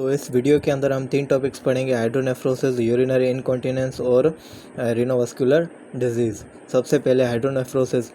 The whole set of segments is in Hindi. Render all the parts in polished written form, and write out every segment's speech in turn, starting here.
तो इस वीडियो के अंदर हम 3 टॉपिक्स पढ़ेंगे, हाइड्रोनेफ्रोसिस, यूरिनरी इनकॉन्टिनेंस और रीनोवास्कुलर डिजीज़। सबसे पहले हाइड्रोनेफ्रोसिस।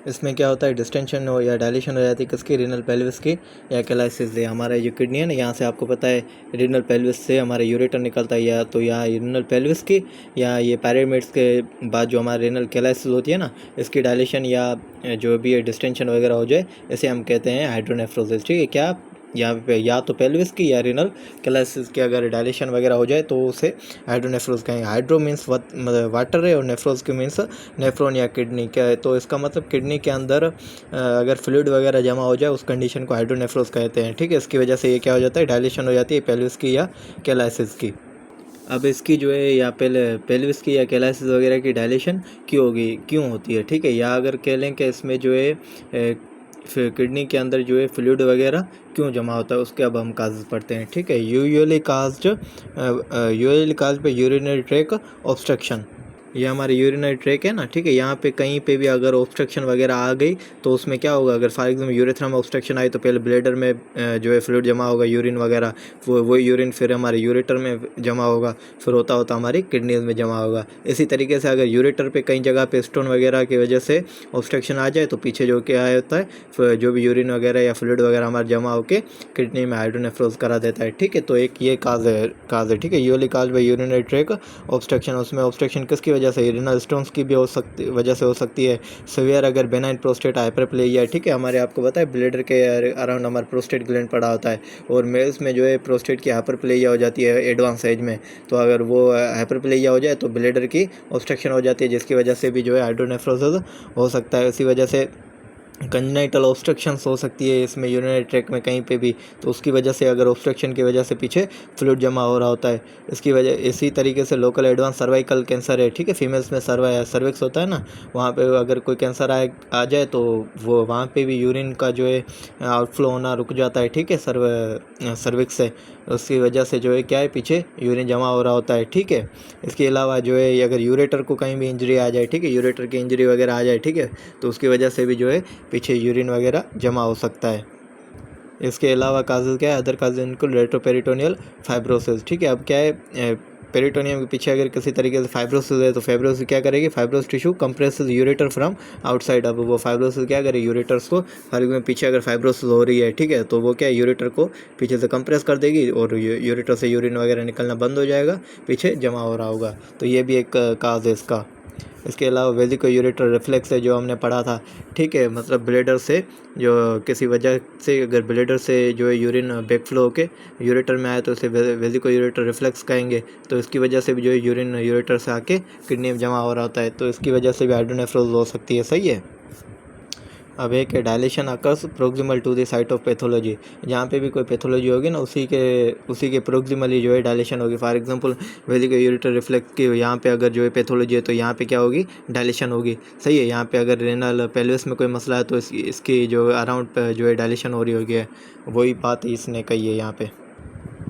इसमें क्या होता है, डिस्टेंशन हो या डायलेशन हो जाती है किसकी, रीनल पेल्विस की या कैलाइसिस से। हमारा जो किडनी है ना, यहाँ से आपको पता है रीनल पेल्विस से हमारा यूरेटर निकलता है, या तो यहाँ रीनल पेल्विस की या ये पैरामिड्स के बाद जो हमारा रीनल कैलाइसिस होती है ना, इसकी डायलेशन या जो भी डिस्टेंशन वगैरह हो जाए, इसे हम कहते हैं हाइड्रोनेफ्रोसिस। ठीक है, क्या यहाँ पे या तो पेल्विस की या रीनल कैलाइसिस की अगर डायलेशन वगैरह हो जाए तो उसे हाइड्रोनेफ्रोज कहेंगे। हाइड्रो मीन्स वाटर है और नेफ्रोज के मीन्स नेफ्रॉन या किडनी क्या है, तो इसका मतलब किडनी के अंदर अगर फ्लूइड वगैरह जमा हो जाए उस कंडीशन को हाइड्रोनेफ्रोज कहते हैं। ठीक है, इसकी वजह से ये क्या हो जाता है, डायलेशन हो जाती है पेल्विस की या कैलाइसिस की। अब इसकी जो है या पेल्विस की या कैलाइसिस वगैरह की डायलेशन क्यों होती है। ठीक है, या अगर कह लें कि इसमें जो है फिर किडनी के अंदर जो है फ्लूइड वगैरह क्यों जमा होता है, उसके अब हम काजेज पढ़ते हैं। ठीक है, यूजुअली काज पे यूरिनरी ट्रैक ऑब्स्ट्रक्शन। ये हमारी यूरिनरी ट्रैक है ना, ठीक है, यहाँ पे कहीं पे भी अगर ऑब्स्ट्रक्शन वगैरह आ गई तो उसमें क्या होगा, अगर फॉर एग्जाम्पल यूरेथ्रा में ऑब्स्ट्रक्शन आई तो पहले ब्लैडर में जो है फ्लूइड जमा होगा, यूरिन वगैरह, वो यूरिन फिर हमारे यूरेटर में जमा होगा, फिर होता होता हमारी किडनीज में जमा होगा। इसी तरीके से अगर यूरेटर पे कई जगह पे स्टोन वगैरह की वजह से ऑब्स्ट्रक्शन आ जाए तो पीछे जो क्या होता है, फिर जो भी यूरिन वगैरह या फ्लूइड वगैरह हमारा जमा होकर किडनी में हाइड्रोनेफ्रोज करा देता है। ठीक है, तो एक ये काज है। ठीक है, usually cause by urinary track obstruction. उसमें ऑब्स्ट्रक्शन किसकी वजह से, यूरिनल स्टोन्स की भी वजह से हो सकती है। सीवियर अगर बेनाइन प्रोस्टेट हाइपरप्लेजिया है, ठीक है, हमारे आपको पता है ब्लैडर के अराउंड हमारा प्रोस्टेट ग्लैंड पड़ा होता है, और मेल्स में जो है प्रोस्टेट की हाइपरप्लेजिया हो जाती है एडवांस एज में। तो अगर वो हाइपरप्लेजिया हो जाए तो ब्लैडर की ऑब्स्ट्रक्शन हो जाती है, जिसकी वजह से भी जो है हाइड्रोनेफ्रोसिस हो सकता है। इसी वजह से कंजेनाइटल ऑब्स्ट्रक्शंस हो सकती है इसमें यूरिनरी ट्रैक में कहीं पे भी, तो उसकी वजह से अगर ऑब्स्ट्रक्शन की वजह से पीछे फ्लूइड जमा हो रहा होता है, इसकी वजह। इसी तरीके से लोकल एडवांस सर्वाइकल कैंसर है, ठीक है, फीमेल्स में सर्विक्स होता है ना, वहाँ पे अगर कोई कैंसर आ जाए तो वो वहाँ पे भी यूरिन का जो है आउटफ्लो होना रुक जाता है। ठीक है, सर्विक्स से, उसकी वजह से जो है क्या है, पीछे यूरिन जमा हो रहा होता है। ठीक है, इसके अलावा जो है अगर यूरेटर को कहीं भी इंजरी आ जाए, ठीक है, यूरेटर की इंजरी वगैरह आ जाए, ठीक है, तो उसकी वजह से भी जो है पीछे यूरिन वगैरह जमा हो सकता है। इसके अलावा काजेज क्या है, अदर काजेज इनको रेट्रोपेरिटोनियल फाइब्रोसिस। ठीक है, अब क्या है, पेरिटोनियम के पीछे अगर किसी तरीके से फाइब्रोसिस है तो फाइब्रोसिस क्या करेगी, fibrous tissue compresses ureter from outside. अब वो फाइब्रोसिस क्या करे, यूरेटर्स को, हर में पीछे अगर फाइब्रोसिस हो रही है, ठीक है, तो वो क्या है, यूरेटर को पीछे से कंप्रेस कर देगी और यूरेटर से यूरिन वगैरह निकलना बंद हो जाएगा, पीछे जमा हो रहा होगा। तो ये भी एक काज है इसका। इसके अलावा वेजिको यूरेटर रिफ्लेक्स है जो हमने पढ़ा था। ठीक है, मतलब ब्लेडर से जो किसी वजह से अगर ब्लेडर से जो है यूरिन बैकफ्लो होके यूरेटर में आए तो उसे वेजिको यूरेटर रिफ्लेक्स कहेंगे। तो इसकी वजह से भी जो है यूरिन यूरेटर से आके किडनी में जमा हो रहा होता है, तो इसकी वजह से भी हाइड्रोनेफ्रोज हो सकती है। सही है। अब एक dilation occurs proximal to the site of pathology. जहाँ पे भी कोई पैथोलॉजी होगी ना, उसी के प्रोक्सिमली जो है डायलेशन होगी। फॉर एग्जांपल वेजिको यूरेटर रिफ्लेक्स की यहाँ पे अगर जो है पैथोलॉजी है तो यहाँ पे क्या होगी, डायलेशन होगी। सही है, यहाँ पे अगर रेनल पेल्विस में कोई मसला है तो इसकी जो अराउंड जो है डायलेशन हो रही होगी, वही बात इसने कही है यहाँ पे।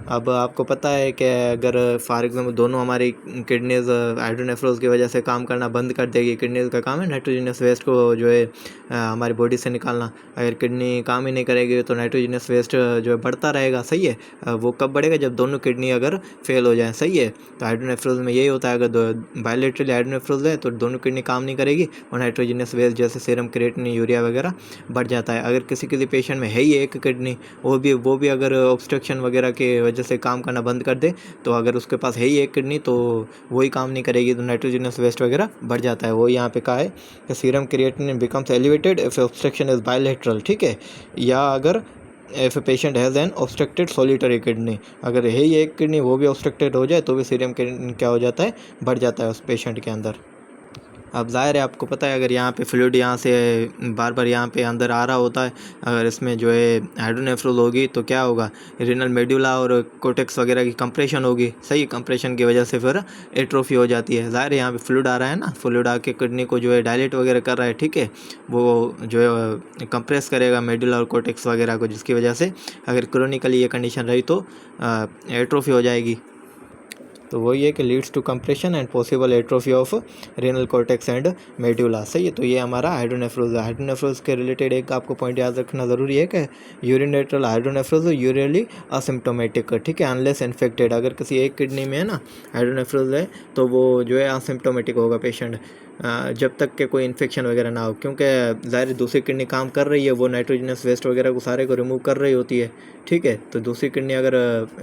अब आपको पता है कि अगर फॉर एग्जाम्पल दोनों हमारी किडनीज हाइड्रोनेफ्रोज की वजह से काम करना बंद कर देगी, किडनीज का काम है नाइट्रोजनस वेस्ट को जो है हमारी बॉडी से निकालना, अगर किडनी काम ही नहीं करेगी तो नाइट्रोजनस वेस्ट जो है बढ़ता रहेगा। सही है, वो कब बढ़ेगा, जब दोनों किडनी अगर फेल हो जाए। सही है, तो हाइड्रोनेफ्रोज में यही होता है, अगर बायोलेटरली हाइड्रोनेफ्रोज है तो दोनों किडनी काम नहीं करेगी और नाइट्रोजनस वेस्ट जैसे सीरम, क्रिएटिनिन, यूरिया वगैरह बढ़ जाता है। अगर किसी पेशेंट में है ही एक किडनी, वो भी अगर ऑब्स्ट्रक्शन वगैरह के वजह से काम करना बंद कर दे, तो अगर उसके पास है ही एक किडनी तो वही काम नहीं करेगी, तो नाइट्रोजनस वेस्ट वगैरह बढ़ जाता है। वो यहाँ पे कहा है कि serum creatinine becomes elevated if obstruction is bilateral. ठीक है, या अगर if a patient has an obstructed solitary kidney, अगर है ही एक किडनी वो भी ऑब्स्ट्रक्टेड हो जाए तो भी सीरम क्रिएटिनिन क्या हो जाता है, बढ़ जाता है उस पेशेंट के अंदर। अब ज़ाहिर है आपको पता है, अगर यहाँ पे फ्लूइड यहाँ से बार बार यहाँ पे अंदर आ रहा होता है, अगर इसमें जो है हाइड्रोनेफ्रोज होगी तो क्या होगा, रीनल मेडुला और कोटेक्स वगैरह की कंप्रेशन होगी। सही, कंप्रेशन की वजह से फिर एट्रोफी हो जाती है। ज़ाहिर है यहाँ पे फ्लूइड आ रहा है ना, फ्लूइड आके किडनी को जो है डायलेट वगैरह कर रहा है। ठीक है, वो जो है कंप्रेस करेगा मेडुला और कोटेक्स वगैरह को, जिसकी वजह से अगर क्रोनिकली ये कंडीशन रही तो एट्रोफी हो जाएगी। तो वही है कि leads to compression and possible atrophy of renal cortex and medulla. सही है, तो ये हमारा हाइड्रोनेफ्रोज है। हाइड्रोनेफ्रोज के रिलेटेड एक आपको पॉइंट याद रखना ज़रूरी है कि यूरिनरी हाइड्रोनेफ्रोज यूजुअली असिम्प्टोमेटिक, ठीक है, अनलेस इन्फेक्टेड। अगर किसी एक किडनी में है ना हाइड्रोनेफ्रोज है तो वो जो है असिम्प्टोमेटिक होगा पेशेंट, जब तक के कोई इन्फेक्शन वगैरह ना हो, क्योंकि ज़ाहिर दूसरी किडनी काम कर रही है, वो नाइट्रोजनस वेस्ट वगैरह को सारे को रिमूव कर रही होती है, ठीक है। तो दूसरी किडनी अगर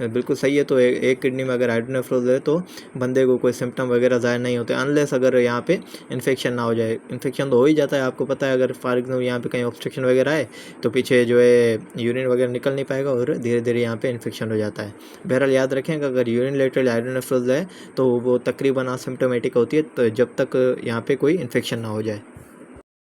बिल्कुल सही है तो एक किडनी में अगर हाइड्रोनेफ्रोज है तो बंदे को कोई सिम्टम वगैरह ज़ाहिर नहीं होते, अनलेस अगर यहाँ पे इन्फेक्शन ना हो जाए। इन्फेक्शन तो हो ही जाता है, आपको पता है। अगर फॉर एग्जाम्पल यहाँ पे कहीं ऑब्स्ट्रक्शन वगैरह है तो पीछे जो है यूरिन वगैरह निकल नहीं पाएगा और धीरे धीरे यहाँ पे इन्फेक्शन हो जाता है। बहरहाल याद रखें कि अगर यूरिन लेटरल हाइड्रोनेफ्रोज है तो वो तकरीबन असिम्प्टोमेटिक होती है, तो जब तक यहाँ पे कोई इन्फेक्शन ना हो जाए।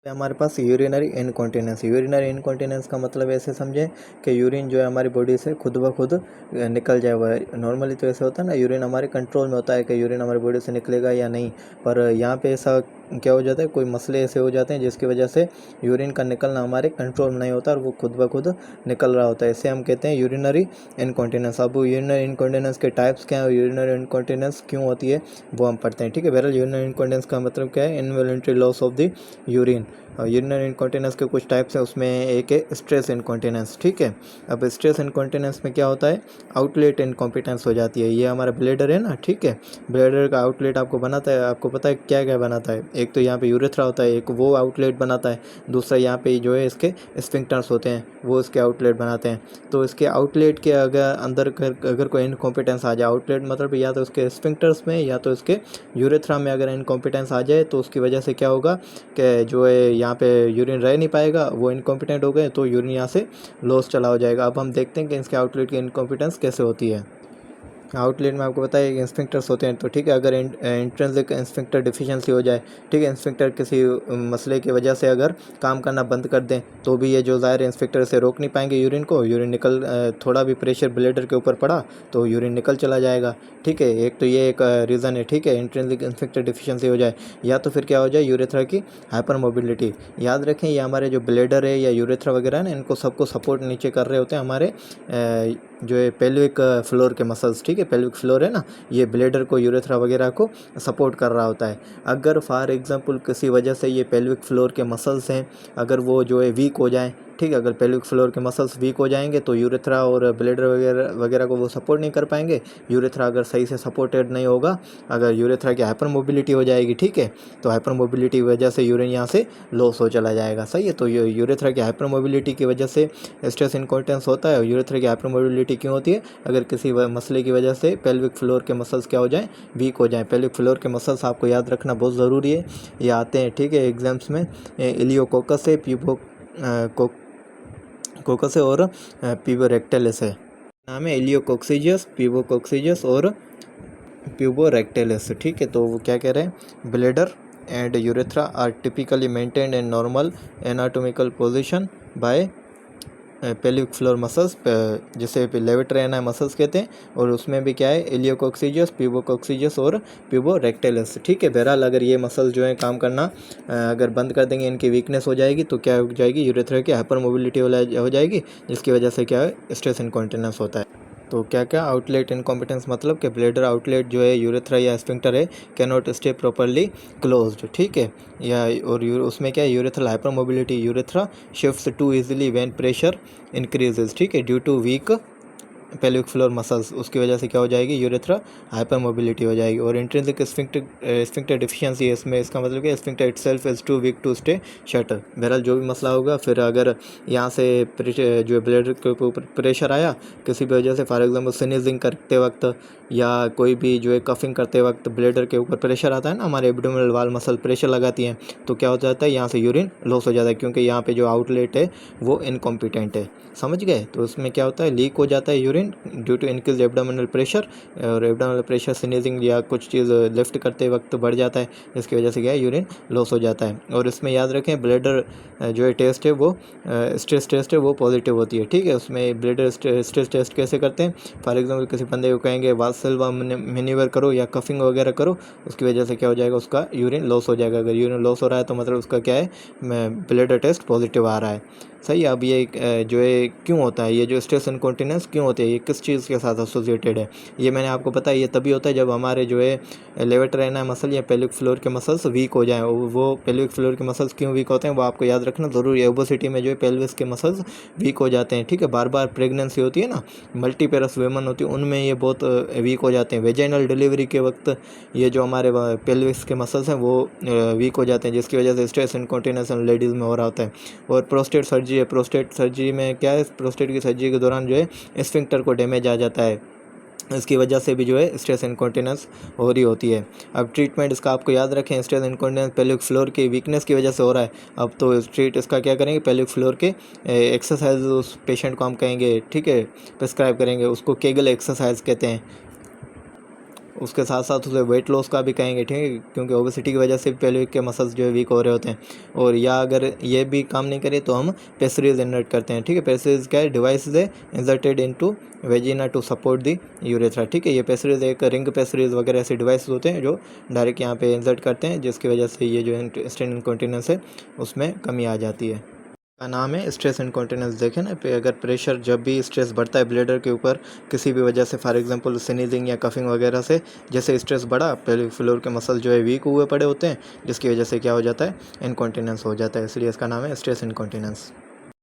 हमारे पास यूरिनरी इनकॉन्टिनेंस। यूरिनरी इनकॉन्टिनेंस का मतलब ऐसे समझें कि यूरिन जो है हमारी बॉडी से खुद ब खुद निकल जाए। वह नॉर्मली तो ऐसे होता है ना, यूरिन हमारे कंट्रोल में होता है कि यूरिन हमारी बॉडी से निकलेगा या नहीं, पर यहाँ पे ऐसा क्या हो जाता है, कोई मसले ऐसे हो जाते हैं जिसकी वजह से यूरिन का निकलना हमारे कंट्रोल में नहीं होता और वो खुद ब खुद निकल रहा होता है। इसे हम कहते हैं यूरिनरी इनकॉन्टिनेंस। अब यूरिनरी इनकॉन्टिनेंस के टाइप्स क्या है, यूरिनरी इनकॉन्टिनेंस क्यों होती है, वो हम पढ़ते हैं, ठीक है। बहरहाल यूरिनरी इनकॉन्टिनेंस का मतलब क्या है, involuntary loss of the urine. Urinary incontinence के कुछ टाइप्स हैं, उसमें एक है स्ट्रेस इनकॉन्टिनेंस, ठीक है। अब स्ट्रेस इनकॉन्टिनेंस में क्या होता है, आउटलेट इनकॉम्पिटेंस हो जाती है। ये हमारा ब्लैडर है ना, ठीक है, ब्लैडर का आउटलेट आपको बनाता है, आपको पता है क्या क्या बनाता है। एक तो यहाँ पे यूरेथ्रा होता है, एक वो आउटलेट बनाता है, दूसरा यहाँ पे जो है इसके स्फिंक्टर्स होते हैं, वो इसके आउटलेट बनाते हैं। तो इसके आउटलेट के अंदर अगर कोई इनकॉम्पिटेंस आ जाए, आउटलेट मतलब या तो इसके स्फिंक्टर्स में या तो इसके यूरेथ्रा में अगर इनकॉम्पिटेंस आ जाए तो उसकी वजह से क्या होगा कि जो है यहाँ पे यूरिन रह नहीं पाएगा, वो इनकॉम्पिटेंट हो गए तो यूरिन यहाँ से लॉस चला हो जाएगा। अब हम देखते हैं कि इसके आउटलेट की इनकॉम्पिटेंस कैसे होती है। आउटलेट में आपको पता है इंस्पेक्टर्स होते हैं, तो ठीक है, अगर इंट्रिंसिक इंस्पेक्टर डिफिशिएंसी हो जाए, ठीक है, इंस्पेक्टर किसी मसले की वजह से अगर काम करना बंद कर दें तो भी ये जो ज़ाहिर इंस्पेक्टर से रोक नहीं पाएंगे यूरिन को, यूरिन निकल थोड़ा भी प्रेशर ब्लेडर के ऊपर पड़ा तो यूरिन निकल चला जाएगा, ठीक है। एक तो ये एक रीज़न है, ठीक है, इंट्रिंसिक इंस्पेक्टर डिफिशिएंसी हो जाए, या तो फिर क्या हो जाए, यूरेथ्रा की हाइपर मोबिलिटी। याद रखें ये हमारे जो ब्लेडर है या यूरेथ्रा वगैरह है ना, इनको सबको सपोर्ट नीचे कर रहे होते हैं हमारे जो है पेल्विक फ्लोर के मसल्स, ठीक है, पेल्विक फ्लोर है ना, ये ब्लेडर को यूरेथ्रा वगैरह को सपोर्ट कर रहा होता है। अगर फॉर एग्जांपल किसी वजह से ये पेल्विक फ्लोर के मसल्स हैं, अगर वो जो है वीक हो जाएं, ठीक है, अगर पेल्विक फ्लोर के मसल्स वीक हो जाएंगे तो यूरेथ्रा और ब्लेडर वगैरह को वो सपोर्ट नहीं कर पाएंगे। यूरेथ्रा अगर सही से सपोर्टेड नहीं होगा, अगर यूरेथ्रा की हाइपर मोबिलिटी हो जाएगी, ठीक है, तो हाइपर मोबिलिटी की वजह से यूरिन यहाँ से लॉस हो चला जाएगा। सही है, तो यूरेथ्रा की हाइपर मोबिलिटी की वजह से स्ट्रेस इनकॉन्टिनेंस होता है। यूरेथ्रा की हाइपर मोबिलिटी क्यों होती है, अगर किसी मसले की वजह से पेल्विक फ्लोर के मसल्स क्या हो जाएं, वीक हो जाएं। पेल्विक फ्लोर के मसल्स आपको याद रखना बहुत ज़रूरी है, ये आते हैं, ठीक है, एग्जाम्स में। इलियोकोकस है, कोकस है और प्यूबोरेक्टलिस है। नाम है इलियोकोक्सीजियस, प्यूबोकोक्सीजियस और प्यूबोरेक्टलिस, ठीक है। तो वो क्या कह रहे हैं, bladder and urethra are typically maintained in normal anatomical position by pelvic floor muscles, जिसे लेविट्रेना मसल्स कहते हैं, और उसमें भी क्या है, इलियोकोक्सीजियस, प्यूबोकोक्सीजियस और प्यूबोरेक्टलिस, ठीक है। बहरहाल अगर ये मसल जो है काम करना अगर बंद कर देंगे, इनकी वीकनेस हो जाएगी तो क्या हो जाएगी, यूरेथ्रा की हाइपर मोबिलिटी हो जाएगी, जिसकी वजह से क्या है, स्ट्रेस इनकॉन्टिनेंस होता है। तो क्या क्या आउटलेट इनकॉम्पिटेंस मतलब कि ब्लेडर आउटलेट जो है यूरेथ्रा या स्फिंक्टर है can not stay properly closed, ठीक है, या और उसमें क्या है, urethral hyper mobility, urethra shifts too easily when pressure increases, ठीक है, due to weak pelvic floor muscles, उसकी वजह से क्या हो जाएगी, यूरेथ्रा हाइपर मोबिलिटी हो जाएगी। और इंट्रिंसिक स्फिंक्टर डिफिशिएंसी है इसमें, इसका मतलब कि sphincter itself is too weak to stay shut. बहरहाल जो भी मसला होगा, फिर अगर यहाँ से जो ब्लेडर के ऊपर प्रेशर आया किसी भी वजह से, फॉर एग्जांपल स्नीजिंग करते वक्त या कोई भी जो है कफिंग करते वक्त ब्लेडर के ऊपर प्रेशर आता है ना, हमारे एब्डोमिनल वाल मसल प्रेशर लगाती हैं, तो क्या हो जाता है, यहाँ से यूरिन लॉस हो जाता है, क्योंकि यहाँ पे जो आउटलेट है वो इनकॉम्पिटेंट है, समझ गए। तो उसमें क्या होता है, लीक हो जाता है urine due to increase abdominal pressure, और एब्डोमिनल प्रेशर स्नीजिंग या कुछ चीज़ लिफ्ट करते वक्त बढ़ जाता है, जिसकी वजह से क्या है, यूरिन लॉस हो जाता है। और इसमें याद रखें ब्लेडर जो है टेस्ट है वो स्ट्रेस टेस्ट है वो पॉजिटिव होती है, ठीक है। उसमें ब्लेडर स्ट्रेस टेस्ट कैसे करते हैं, फॉर एग्जाम्पल किसी बंदे को कहेंगे वाल्सेल्वा मैन्यूवर करो या कफिंग वगैरह करो, उसकी वजह से क्या हो जाएगा, उसका यूरिन लॉस हो जाएगा। अगर यूरिन लॉस हो रहा है तो मतलब उसका क्या है, ब्लेडर टेस्ट पॉजिटिव आ रहा है। सही। अब ये जो है क्यों होता है, ये जो स्ट्रेस इनकॉन्टिनेंस क्यों होती है, ये किस चीज़ के साथ एसोसिएटेड है। ये मैंने आपको बताया, ये तभी होता है जब हमारे जो है लेवेटर एना मसल या पेल्विक फ्लोर के मसल्स वीक हो जाएँ। वो पेल्विक फ्लोर के मसल्स क्यों वीक होते हैं वो आपको याद रखना ज़रूरी है। ओबेसिटी में जो है पेल्विस के मसल्स वीक हो जाते हैं, ठीक है। बार बार प्रेगनेंसी होती है ना, मल्टीपेरस वुमेन होती है, उनमें ये बहुत वीक हो जाते हैं। वेजाइनल डिलीवरी के वक्त ये जो हमारे पेल्विस के मसल्स हैं वो वीक हो जाते हैं, जिसकी वजह से स्ट्रेस इनकॉन्टिनेंस लेडीज़ में हो रहा होता है। और प्रोस्टेट सर्जरी है, प्रोस्टेट सर्जरी में क्या है, प्रोस्टेट की सर्जरी के दौरान जो है स्फिंक्टर को डैमेज आ जाता है, इसकी वजह से भी जो है स्ट्रेस इनकॉन्टिनेंस हो रही होती है। अब ट्रीटमेंट इसका आपको याद रखें, स्ट्रेस इनकॉन्टिनेंस पेल्विक फ्लोर की वीकनेस की वजह से हो रहा है। अब तो इसका क्या करेंगे, पेल्विक फ्लोर के एक्सरसाइज उस पेशेंट को हम कहेंगे, ठीक है, प्रिस्क्राइब करेंगे, उसको केगल एक्सरसाइज कहते हैं। उसके साथ साथ उसे वेट लॉस का भी कहेंगे, ठीक है, क्योंकि ओबेसिटी की वजह से पेल्विक के मसल्स जो है वीक हो रहे होते हैं। और या अगर ये भी काम नहीं करे तो हम पेसरीज इनर्ट करते हैं, ठीक है। पेसरीज क्या है, डिवाइस है inserted into vagina to support the urethra, ठीक है। ये पेसरीज एक रिंग पेसरीज वगैरह ऐसे डिवाइस होते हैं जो डायरेक्ट यहाँ पे इंसर्ट करते हैं, जिसकी वजह से ये जो स्टेन इनकॉन्टिनेंस है उसमें कमी आ जाती है। का नाम है स्ट्रेस इनकॉन्टिनेंस। देखें ना, अगर प्रेशर, जब भी स्ट्रेस बढ़ता है ब्लैडर के ऊपर किसी भी वजह से, फॉर एग्जांपल स्नीजिंग या कफिंग वगैरह से, जैसे स्ट्रेस बढ़ा, पेल्विक फ्लोर के मसल जो है वीक हुए पड़े होते हैं, जिसकी वजह से क्या हो जाता है, इनकॉन्टिनेंस हो जाता है, इसलिए इसका नाम है स्ट्रेस इनकॉन्टिनेंस।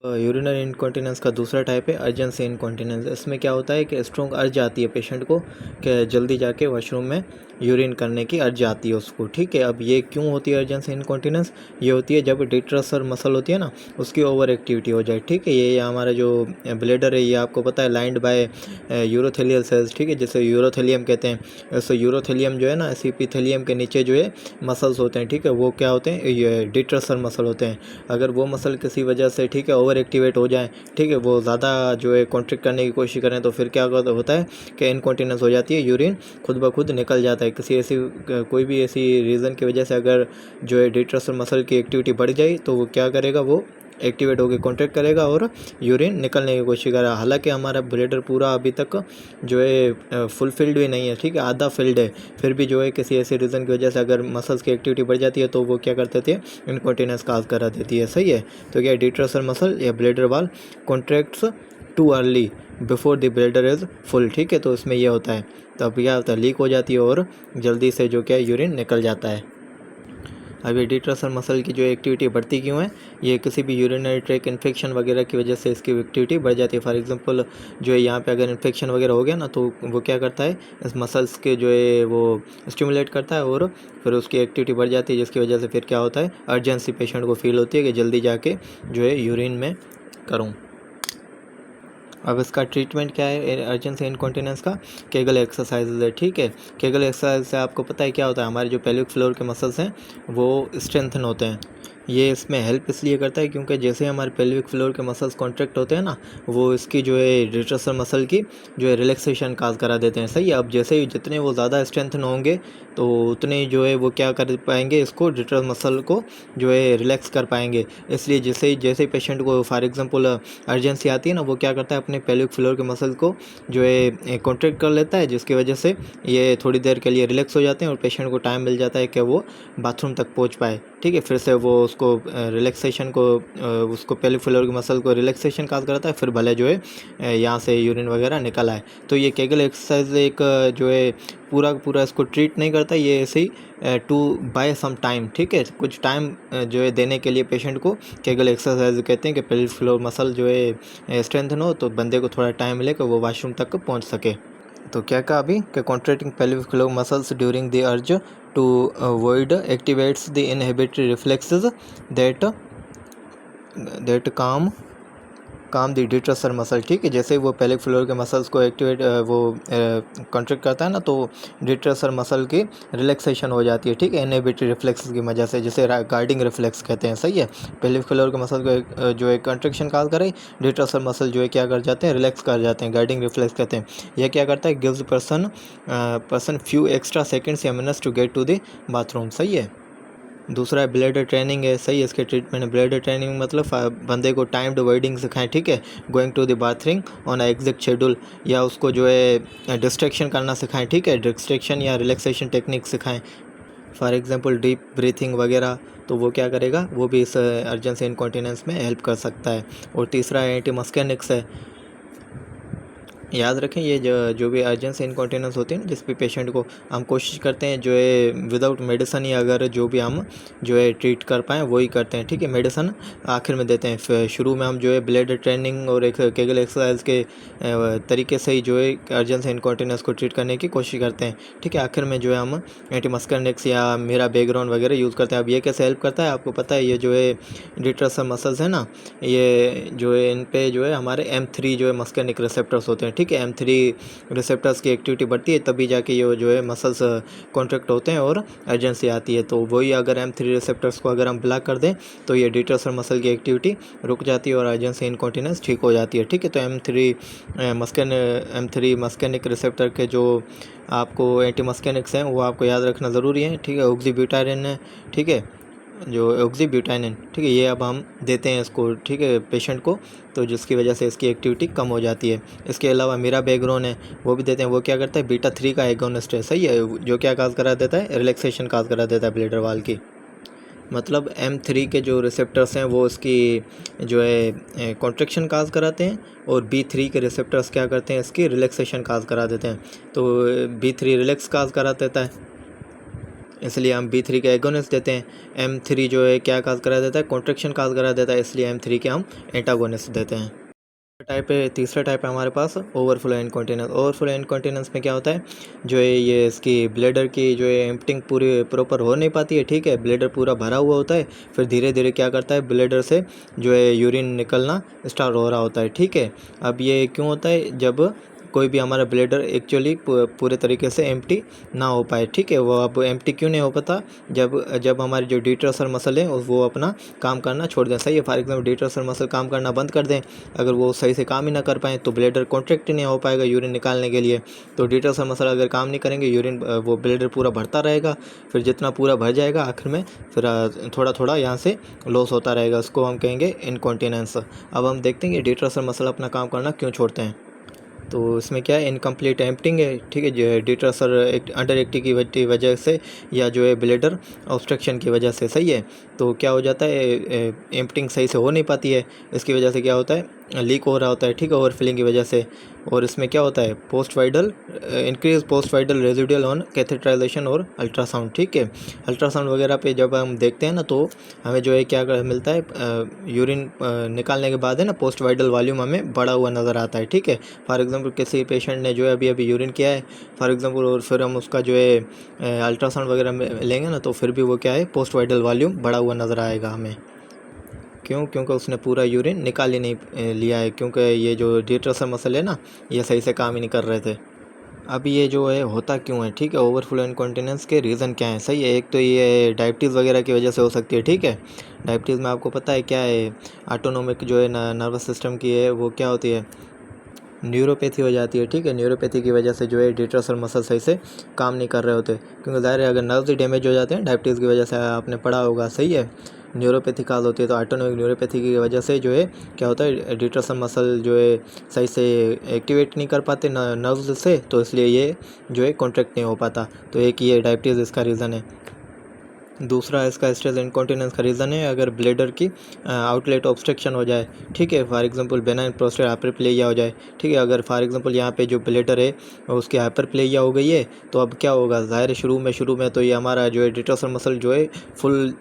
यूरिनरी इनकॉन्टिनेंस का दूसरा टाइप है अर्जेंसी इनकॉन्टिनेंस। इसमें क्या होता है कि स्ट्रॉन्ग अर्ज आती है पेशेंट को कि जल्दी जाके वॉशरूम में यूरिन करने की अर्ज आती है उसको, ठीक है। अब ये क्यों होती है अर्जेंसी इनकॉन्टिनेंस, ये होती है जब डिट्रसर मसल होती है ना, उसकी ओवर एक्टिविटी हो जाए, ठीक है। ये हमारा जो ब्लैडर है ये आपको पता है लाइंड बाय यूरोथेलियल सेल्स, ठीक है, जिसे यूरोथेलियम कहते हैं। सो यूरोथेलियम जो है ना, एपिथेलियम के नीचे जो है मसल्स होते हैं, ठीक है, वो क्या होते हैं, ये डिट्रसर मसल होते हैं। अगर वो मसल किसी वजह से, ठीक है, ओवर एक्टिवेट हो जाए, ठीक है, वो ज़्यादा जो है कॉन्ट्रैक्ट करने की कोशिश करें, तो फिर क्या होता है कि इनकॉन्टिनेंस हो जाती है, यूरिन खुद ब खुद निकल जाता है। किसी ऐसी कोई भी ऐसी रीज़न की वजह से अगर जो है डिट्रसर मसल की एक्टिविटी बढ़ जाए तो वो क्या करेगा, वो एक्टिवेट होकर कॉन्ट्रैक्ट करेगा और यूरिन निकलने की कोशिश करेगा। हालांकि हमारा ब्लैडर पूरा अभी तक जो है फुलफिल्ड भी नहीं है, ठीक है, आधा फिल्ड है, फिर भी जो है किसी ऐसे रीज़न की वजह से अगर मसल्स की एक्टिविटी बढ़ जाती है तो वो क्या कर देती है, इनकॉन्टिनेंस काज करा देती है, सही है। तो क्या डिट्रसर मसल या ब्लैडर वाल contracts too early before the bladder is full, ठीक है। तो इसमें यह होता है, तब क्या होता है, लीक हो जाती है और जल्दी से जो क्या यूरिन निकल जाता है। अब ये डिट्रसर मसल की जो एक्टिविटी बढ़ती क्यों है, ये किसी भी यूरिनरी ट्रैक इन्फेक्शन वगैरह की वजह से इसकी एक्टिविटी बढ़ जाती है। फॉर एग्जांपल जो है यहाँ पे अगर इन्फेक्शन वगैरह हो गया ना, तो वो क्या करता है, इस मसल्स के जो है वो स्टिमुलेट करता है और फिर उसकी एक्टिविटी बढ़ जाती है, जिसकी वजह से फिर क्या होता है, अर्जेंसी पेशेंट को फील होती है कि जल्दी जाके जो है यूरिन में करूँ। अब इसका ट्रीटमेंट क्या है अर्जेंसी इनकॉन्टिनेंस का, केगल एक्सरसाइज है, ठीक है। केगल एक्सरसाइज से आपको पता है क्या होता है, हमारे जो पेल्विक फ्लोर के मसल्स हैं वो स्ट्रेंथन होते हैं। ये इसमें हेल्प इसलिए करता है क्योंकि जैसे हमारे पेल्विक फ्लोर के मसल्स कॉन्ट्रैक्ट होते हैं ना, वो इसकी जो है डिट्रसर मसल की जो है रिलैक्सेशन काज करा देते हैं, सही है। अब जैसे ही जितने वो ज़्यादा स्ट्रेंथन होंगे तो उतने जो है वो क्या कर पाएंगे, इसको डिट्रसर मसल को जो है रिलैक्स कर पाएंगे। इसलिए जैसे पेशेंट को फॉर एग्जांपल अर्जेंसी आती है ना, वो क्या करता है, अपने पेल्विक फ्लोर के मसल को जो है कॉन्ट्रैक्ट कर लेता है, जिसकी वजह से ये थोड़ी देर के लिए रिलैक्स हो जाते हैं और पेशेंट को टाइम मिल जाता है कि वो बाथरूम तक पहुँच पाए, ठीक है। फिर से वो उसको रिलैक्सेशन को उसको पेल्विक फ्लोर के मसल को रिलैक्सेशन काज करता है, फिर भले जो है यहाँ से यूरिन वगैरह निकल आए। तो ये केगल एक्सरसाइज एक जो है पूरा इसको ट्रीट नहीं करता, ये ऐसे ही टू बाय सम टाइम, ठीक है, कुछ टाइम जो है देने के लिए पेशेंट को केगल एक्सरसाइज कहते हैं कि पेल्विक फ्लोर मसल जो है स्ट्रेंथन हो, तो बंदे को थोड़ा टाइम मिले कि वो वॉशरूम तक पहुँच सके। तो क्या कहा अभी कि contracting pelvic floor muscles during the urge to void activates the inhibitory reflexes that काम दी डिट्रसर मसल, ठीक है। जैसे वो पेल्विक फ्लोर के मसल्स को एक्टिवेट वो कॉन्ट्रैक्ट करता है ना, तो डिट्रसर मसल की रिलैक्सेशन हो जाती है, ठीक है, इनहिबिटरी रिफ्लेक्स की वजह से, जिसे गार्डिंग रिफ्लेक्स कहते हैं, सही है। पेल्विक फ्लोर के मसल को जो है कॉन्ट्रैक्शन काज करे, डिट्रसर मसल जो है क्या कर जाते हैं, रिलैक्स कर जाते हैं, गार्डिंग रिफ्लेक्स कहते हैं। यह क्या करता है, gives person few extra seconds या minutes to get to the bathroom, सही है। दूसरा है ब्लैडर ट्रेनिंग है, सही है। इसके ट्रीटमेंट है ब्लैडर ट्रेनिंग मतलब बंदे को टाइम्ड वाइडिंग सिखाएं, ठीक है, going to the bathroom on exact schedule, या उसको जो है डिस्ट्रैक्शन करना सिखाएं, ठीक है, डिस्ट्रैक्शन या रिलैक्सेशन टेक्निक सिखाएं, फॉर एग्जांपल डीप ब्रीथिंग वगैरह, तो वो क्या करेगा, वो भी इस अर्जेंसी इनकॉन्टिनेंस में हेल्प कर सकता है। और तीसरा है एंटी मस्कैनिक्स है, याद रखें ये जो भी अर्जेंसी इनकॉन्टिनेंस होती है ना, जिस भी पेशेंट को हम कोशिश करते हैं जो है विदाउट मेडिसिन ही अगर जो भी हम जो है ट्रीट कर पाएँ वही करते हैं, ठीक है। मेडिसिन आखिर में देते हैं, फिर शुरू में हम जो है ब्लड ट्रेनिंग और एक केगल एक्सरसाइज के तरीके से ही जो है अर्जेंसी इनकॉन्टिनेंस को ट्रीट करने की कोशिश करते हैं, ठीक है। आखिर में जो है हम एंटी मस्करनिक्स या मेरा बैकग्राउंड वगैरह यूज़ करते हैं। अब ये कैसे हेल्प करता है आपको पता है, ये जो है डिट्रसर मसल्स है ना, ये जो है इन पे जो है हमारे M3 जो है मस्करनिक रिसेप्टर्स होते हैं, ठीक है। M3 रिसेप्टर्स की एक्टिविटी बढ़ती है तभी जाके ये जो है मसल्स कॉन्ट्रैक्ट होते हैं और अर्जेंसी आती है। तो वही अगर M3 रिसेप्टर्स को अगर हम ब्लॉक कर दें तो ये डिट्रसर मसल की एक्टिविटी रुक जाती है और अर्जेंसी इनकॉन्टिनेंस ठीक हो जाती है, ठीक है। तो M3 मस्करनिक रिसेप्टर के जो आपको एंटी मस्करनिक्स हैं वो आपको याद रखना ज़रूरी है, ठीक है। ऑक्सीब्यूटायरिन है, ठीक है, जो ऑक्सीब्यूटाइनिन, ठीक है, ये अब हम देते हैं इसको, ठीक है, पेशेंट को, तो जिसकी वजह से इसकी एक्टिविटी कम हो जाती है। इसके अलावा मेरा बैकग्राउंड है वो भी देते हैं। वो क्या करता है, बीटा 3 का एगोनिस्ट है, सही है, जो क्या काज करा देता है, रिलैक्सेशन काज करा देता है ब्लैडर वाल की। मतलब M3 के जो रिसेप्टर्स हैं वो इसकी जो है कॉन्ट्रैक्शन काज कराते हैं और B3 के रिसेप्टर्स क्या करते हैं, इसकी रिलैक्सेशन काज करा देते हैं। तो B3 रिलैक्स काज करा देता है, इसलिए हम B3 के एगोनिस्ट देते हैं। M3 जो है क्या काज करा देता है, कॉन्ट्रैक्शन काज करा देता है, इसलिए M3 के हम एंटागोनिस्ट देते हैं। तीसरा टाइप है हमारे पास ओवरफ्लो इनकॉन्टिनेंस। ओवरफ्लो इनकॉन्टिनेंस में क्या होता है, जो है ये इसकी ब्लैडर की जो है एम्प्टिंग पूरी प्रॉपर हो नहीं पाती है, ठीक है। ब्लैडर पूरा भरा हुआ होता है, फिर धीरे धीरे क्या करता है, ब्लैडर से जो है यूरिन निकलना स्टार्ट हो रहा होता है, ठीक है। अब ये क्यों होता है, जब कोई भी हमारा ब्लैडर एक्चुअली पूरे तरीके से एम्प्टी ना हो पाए, ठीक है। वो अब एम्प्टी क्यों नहीं हो पाता, जब हमारे जो डिट्रसर मसल है वो अपना काम करना छोड़ दें, सही है। फॉर एग्जाम्पल डिट्रसर मसल काम करना बंद कर दें, अगर वो सही से काम ही ना कर पाएँ तो ब्लैडर कॉन्ट्रैक्ट नहीं हो पाएगा यूरिन निकालने के लिए। तो डिट्रसर मसल अगर काम नहीं करेंगे, यूरिन वो ब्लैडर पूरा भरता रहेगा, फिर जितना पूरा भर जाएगा आखिर में फिर थोड़ा थोड़ा यहाँ से लॉस होता रहेगा, उसको हम कहेंगे इनकॉन्टिनेंस। अब हम देखते हैं कि डिट्रसर मसल अपना काम करना क्यों छोड़ते हैं। तो इसमें क्या है, इनकम्प्लीट एम्प्टिंग है, ठीक है, जो है डिट्रसर अंडर एक्टिविटी की वजह से या जो है ब्लैडर ऑब्स्ट्रक्शन की वजह से, सही है। तो क्या हो जाता है, एम्प्टिंग सही से हो नहीं पाती है, इसकी वजह से क्या होता है, लीक हो रहा होता है, ठीक है, ओवरफिलिंग की वजह से। और इसमें क्या होता है, post voidal increase post voidal residual on catheterisation और अल्ट्रासाउंड, ठीक है। अल्ट्रासाउंड वगैरह पे जब हम देखते हैं ना तो हमें जो है क्या मिलता है, यूरिन निकालने के बाद है ना पोस्ट वाइडल वॉल्यूम हमें बढ़ा हुआ नज़र आता है, ठीक है। फॉर एग्जांपल किसी पेशेंट ने जो है अभी यूरिन किया है फॉर एग्जांपल, और फिर हम उसका जो है अल्ट्रासाउंड वगैरह में लेंगे ना तो फिर भी वो क्या है, पोस्ट वाइडल वॉल्यूम बढ़ा हुआ नज़र आएगा हमें। क्यों, क्योंकि उसने पूरा यूरिन निकाल ही नहीं लिया है, क्योंकि ये जो डिट्रसर मसल है ना ये सही से काम ही नहीं कर रहे थे। अब ये जो है होता क्यों है, ठीक है, ओवरफ्लो इनकॉन्टिनेंस के रीज़न क्या है, सही है। एक तो ये डायबिटीज़ वगैरह की वजह से हो सकती है, ठीक है। डायबिटीज़ में आपको पता है क्या है, ऑटोनोमिक जो है नर्वस सिस्टम की है वो क्या होती है, न्यूरोपैथी हो जाती है, ठीक है। न्यूरोपैथी की वजह से जो है डिट्रसर मसल सही से काम नहीं कर रहे होते, क्योंकि ज़ाहिर है अगर नर्व्स ही डैमेज हो जाते हैं डायबिटीज़ की वजह से, आपने पढ़ा होगा, सही है, न्यूरोपैथी काज होती है। तो ऑटोनोमिक न्यूरोपैथी की वजह से जो है क्या होता है, डिट्रसर मसल जो है सही से एक्टिवेट नहीं कर पाते नर्व्स से, तो इसलिए ये जो है कॉन्ट्रैक्ट नहीं हो पाता। तो एक ये डायबिटीज़ इसका रीज़न है। दूसरा इसका स्ट्रेस इनकॉन्टिनेंस का रीज़न है अगर ब्लैडर की आउटलेट ऑब्स्ट्रक्शन हो जाए, ठीक है। For example benign prostate hyperplasia हो जाए, ठीक है। अगर फॉर एग्जांपल यहाँ पे जो ब्लैडर है उसकी हाइपरप्लेजिया हो गई है तो अब क्या होगा, ज़ाहिर है शुरू में तो ये हमारा जो है डिट्रसर मसल जो है फुल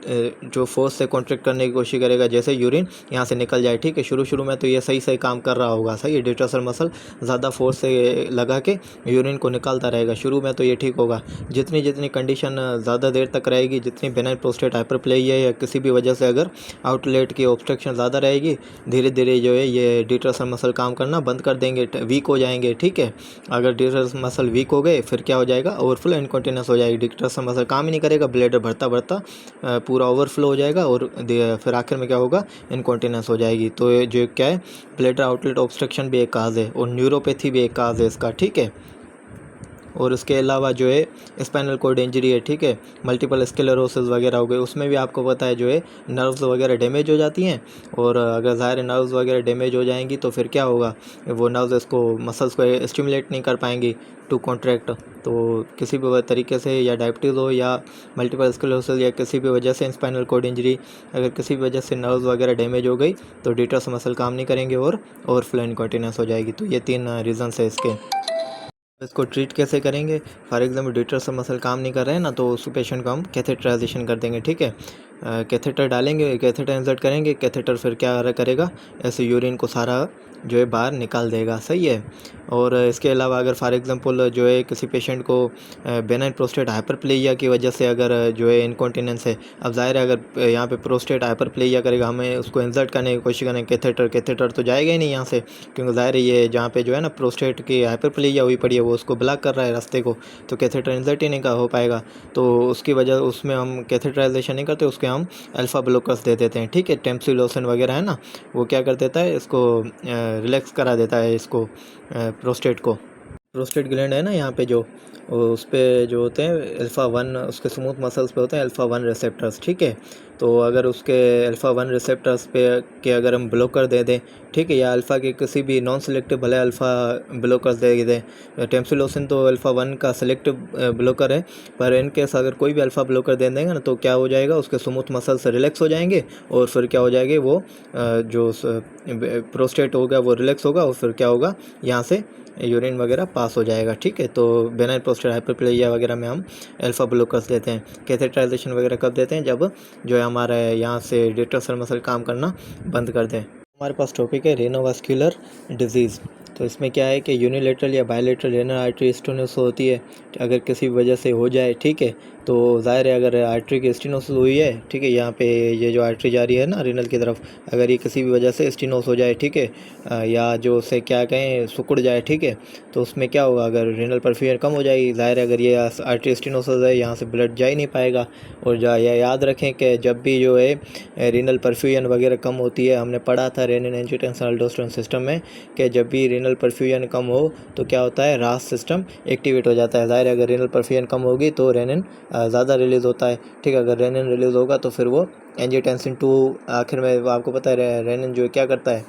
जो फोर्स से कॉन्ट्रैक्ट करने की कोशिश करेगा, जैसे यूरिन यहाँ से निकल जाए, ठीक है। शुरू में तो ये सही काम कर रहा होगा, सही है, डिट्रसर मसल ज़्यादा फोर्स से लगा के यूरिन को निकालता रहेगा, शुरू में तो ये ठीक होगा। जितनी कंडीशन ज़्यादा देर तक रहेगी, जितनी बेनाइन प्रोस्टेट हाइपरप्लेजिया या किसी भी वजह से अगर आउटलेट की ऑब्स्ट्रक्शन ज़्यादा रहेगी, धीरे धीरे जो है ये डिट्रसर मसल काम करना बंद कर देंगे, वीक हो जाएंगे, ठीक है। अगर डिट्रसर मसल वीक हो गए फिर क्या हो जाएगा, ओवरफ्लो इनकॉन्टिनेंस हो जाएगी, डिट्रसर मसल काम ही नहीं करेगा, ब्लैडर भरता पूरा ओवरफ्लो हो जाएगा और फिर आखिर में क्या होगा, इनकॉन्टिनेंस हो जाएगी। तो जो क्या है, ब्लैडर आउटलेट ऑब्स्ट्रक्शन भी एक काज है और न्यूरोपैथी भी एक काज है इसका, ठीक है। और उसके अलावा जो है स्पाइनल कॉर्ड इंजरी है, ठीक है, मल्टीपल स्क्लेरोसिस वगैरह हो गए, उसमें भी आपको पता है जो है नर्व्स वगैरह डैमेज हो जाती हैं। और अगर ज़ाहिर नर्व्स वगैरह डैमेज हो जाएंगी तो फिर क्या होगा, वो नर्व्स इसको मसल्स को स्टिमुलेट नहीं कर पाएंगी टू कॉन्ट्रैक्ट। तो किसी भी तरीके से या डायबिटीज़ हो या मल्टीपल स्क्लेरोसिस या किसी भी वजह से स्पाइनल कॉर्ड इंजरी, अगर किसी भी वजह से नर्व्स वगैरह डैमेज हो गई तो डिटर्स मसल काम नहीं करेंगे और ओवरफ्लो इनकॉन्टिनेंस हो जाएगी। तो ये 3 रीज़न्स है इसके। इसको ट्रीट कैसे करेंगे, फॉर एग्जाम्पल डिटर्स मसल काम नहीं कर रहे हैं ना, तो उस पेशेंट को हम कैथेटराइजेशन कर देंगे, ठीक है। कैथेटर डालेंगे, कैथेटर इंसर्ट करेंगे, कैथेटर फिर क्या करेगा, ऐसे यूरिन को सारा जो है बाहर निकाल देगा, सही है। और इसके अलावा अगर फॉर एग्जांपल जो है किसी पेशेंट को बेनाइन प्रोस्टेट हाइपरप्लेजिया की वजह से अगर जो है इनकॉन्टिनेंस है, अब जाहिर है अगर यहाँ पे प्रोस्टेट हाइपरप्लेजिया करेगा, हमें उसको इंसर्ट करने की कोशिश करें कैथेटर तो जाएगा ही नहीं यहाँ से, क्योंकि जाहिर है ये जहाँ पे जो है ना प्रोस्टेट की हाइपरप्लेजिया हुई पड़ी है वो उसको ब्लॉक कर रहा है रास्ते को, तो कैथेटर इंसर्ट ही नहीं हो पाएगा। तो उसकी वजह उसमें हम कैथेटराइजेशन नहीं करते, उसके हम अल्फ़ा ब्लॉकर्स दे देते हैं, ठीक है। टेम्सिलोसिन वगैरह है ना, वो क्या कर देता है, इसको रिलैक्स करा देता है, इसको प्रोस्टेट को। प्रोस्टेट ग्लैंड है ना यहाँ पे जो, उस पर जो होते हैं अल्फ़ा 1, उसके स्मूथ मसल्स पे होते हैं अल्फ़ा 1 रिसेप्टर्स, ठीक है। तो अगर उसके अल्फ़ा 1 रिसेप्टर्स पे के अगर हम ब्लॉकर दे दें, ठीक है, या अल्फ़ा के किसी भी नॉन सेलेक्टिव भले अल्फ़ा ब्लॉकर्स दे दें, टेम्सिलोसिन तो अल्फ़ा 1 का सेलेक्टिव ब्लॉकर है, पर इनकेस अगर कोई भी अल्फ़ा ब्लॉकर दे देंगे ना तो क्या हो जाएगा, उसके स्मूथ मसल्स रिलैक्स हो जाएंगे और फिर क्या हो जाएगी, वो जो प्रोस्टेट होगा वो रिलैक्स होगा और फिर क्या होगा, यहाँ से यूरिन वगैरह पास हो जाएगा, ठीक है। तो बेनाइन प्रोस्टेट हाइपरप्लेजिया वगैरह में हम अल्फ़ा ब्लॉकर्स देते हैं। कैथेटराइजेशन वगैरह कब देते हैं, जब जो है हमारा यहाँ से डिटर्सर मसल काम करना बंद कर दें। हमारे पास टॉपिक है रेनोवास्कुलर डिजीज़। तो इसमें क्या है कि यूनिलेटरल या बायलेटरल रेनल आर्टरी स्टेनोसिस होती है, अगर किसी वजह से हो जाए, ठीक है, तो ज़ाहिर है अगर आर्टरी की स्टेनोसिस हुई है, ठीक है, यहाँ पे ये जो आर्टरी जा रही है ना रेनल की तरफ, अगर ये किसी भी वजह से स्टेनोस हो जाए, ठीक है, या जो उसे क्या कहें सिकुड़ जाए, ठीक है, तो उसमें क्या होगा, अगर रेनल परफ्यूजन कम हो जाएगी, ज़ाहिर है अगर ये आर्टरी स्टेनोसिस है यहाँ से ब्लड जा ही नहीं पाएगा। और याद रखें कि जब भी जो है रेनल परफ्यूजन वगैरह कम होती है, हमने पढ़ा था रेनिन एंजियोटेंसिन अल्डोस्टेरोन सिस्टम में कि जब भी रेनल परफ्यूजन कम हो तो क्या होता है, रास सिस्टम एक्टिवेट हो जाता है। ज़ाहिर है अगर रेनल परफ्यूजन कम होगी तो रेनिन ज़्यादा रिलीज़ होता है, ठीक है। अगर रेनिन रिलीज़ होगा तो फिर वो एंजियोटेंसिन 2 आखिर में आपको पता है रेनिन जो क्या करता है,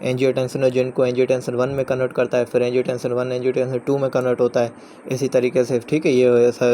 एंजियोटेंसिनोजन को एंजियोटेंसिन 1 में कन्वर्ट करता है, फिर एंजियोटेंसिन 1 एंजियोटेंसिन 2 में कन्वर्ट होता है, इसी तरीके से, ठीक है, ये ऐसा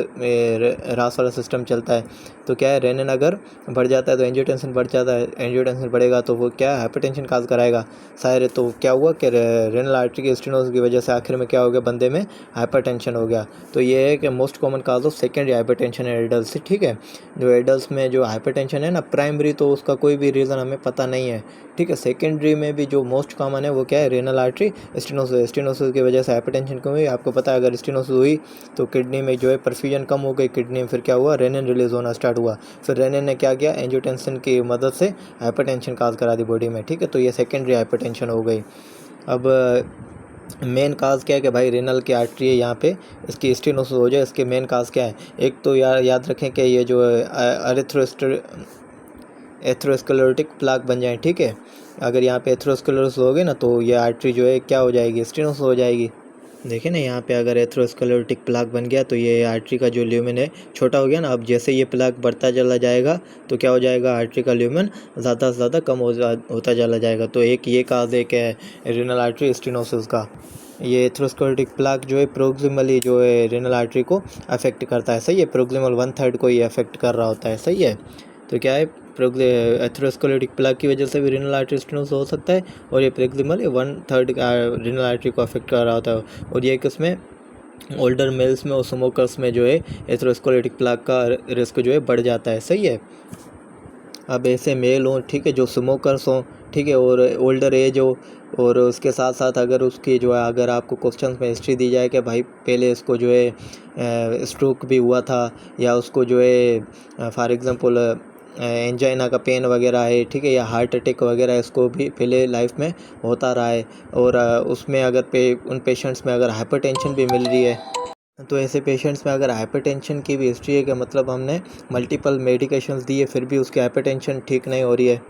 रास वाला सिस्टम चलता है। तो क्या है, रेनिन अगर बढ़ जाता है तो एंजियोटेंसिन बढ़ जाता है, एंजियोटेंसिन बढ़ेगा तो वो क्या हाइपरटेंशन काज कराएगा, शायद। तो क्या हुआ कि रेनल आर्टरी की स्टेनोसिस की वजह से आखिर में क्या हो गया, बंदे में हाइपरटेंशन हो गया। तो ये है कि most common cause of secondary hypertension है एडल्ट से, ठीक है। जो एडल्ट में जो हाइपरटेंशन है ना, प्राइमरी तो उसका कोई भी रीज़न हमें पता नहीं है, ठीक है। सेकेंडरी में भी जो मोस्ट कॉमन है वो क्या है, रेनल आर्टरी स्टेनोसिस। स्टेनोसिस की वजह से हाइपरटेंशन क्यों हुई, आपको पता है, अगर स्टेनोसिस हुई तो किडनी में जो है परफ्यूजन कम हो गई, किडनी में फिर क्या हुआ, रेनिन रिलीज होना स्टार्ट हुआ, फिर रेनिन ने क्या किया, एंजियोटेंसिन की मदद से हाइपरटेंशन काज करा दी बॉडी में, ठीक है। तो ये सेकेंडरी हाइपरटेंशन हो गई। अब मेन काज क्या है कि भाई रेनल की आर्टरी है यहाँ पे, इसकी स्टेनोसिस हो जाए, इसके मेन काज क्या है, एक तो याद रखें कि ये जो एथेरोस्क्लेरोटिक प्लाक बन जाए, ठीक है। अगर यहाँ पे एथेरोस्क्लेरोसिस हो गई ना तो ये आर्टरी जो है क्या हो जाएगी, स्टेनोसिस हो जाएगी। देखिए ना यहाँ पे अगर एथेरोस्क्लेरोटिक प्लाक बन गया तो ये आर्टरी का जो ल्यूमेन है छोटा हो गया ना। अब जैसे ये प्लाक बढ़ता चला जाएगा तो क्या हो जाएगा, आर्टरी का ल्यूमेन ज़्यादा से ज़्यादा कम होता चला जाएगा। तो एक ये काज एक है रेनल आर्टरी स्टेनोसिस का। ये एथेरोस्क्लेरोटिक प्लाक जो है प्रोक्सिमली जो है रेनल आर्टरी को अफेक्ट करता है, सही है। प्रोक्सिमल 1/3 को ये अफेक्ट कर रहा होता है, सही है। तो क्या है, एथेरोस्क्लेरोटिक प्लाक की वजह से भी रेनल आर्टरी स्टेनोसिस हो सकता है, और ये प्रोक्सिमल 1/3 रेनल आर्टरी को अफेक्ट कर रहा होता है। और ये किसमें, ओल्डर मेल्स में और स्मोकर्स में जो है एथेरोस्क्लेरोटिक प्लाक का रिस्क जो है बढ़ जाता है, सही है। अब ऐसे मेल हों, ठीक है, जो स्मोकर्स हों, ठीक है, और ओल्डर एज हो, और उसके साथ साथ अगर उसकी जो है, अगर आपको क्वेश्चन में हिस्ट्री दी जाए कि भाई पहले इसको जो है स्ट्रोक भी हुआ था, या उसको जो है फॉर एग्जांपल एंजाइना का पेन वगैरह है, ठीक है, या हार्ट अटैक वगैरह इसको भी पहले लाइफ में होता रहा है, और उसमें अगर उन पेशेंट्स में अगर हाइपरटेंशन भी मिल रही है, तो ऐसे पेशेंट्स में अगर हाइपरटेंशन की भी हिस्ट्री है कि मतलब हमने मल्टीपल मेडिकेशंस दिए फिर भी उसकी हाइपरटेंशन ठीक नहीं हो रही है,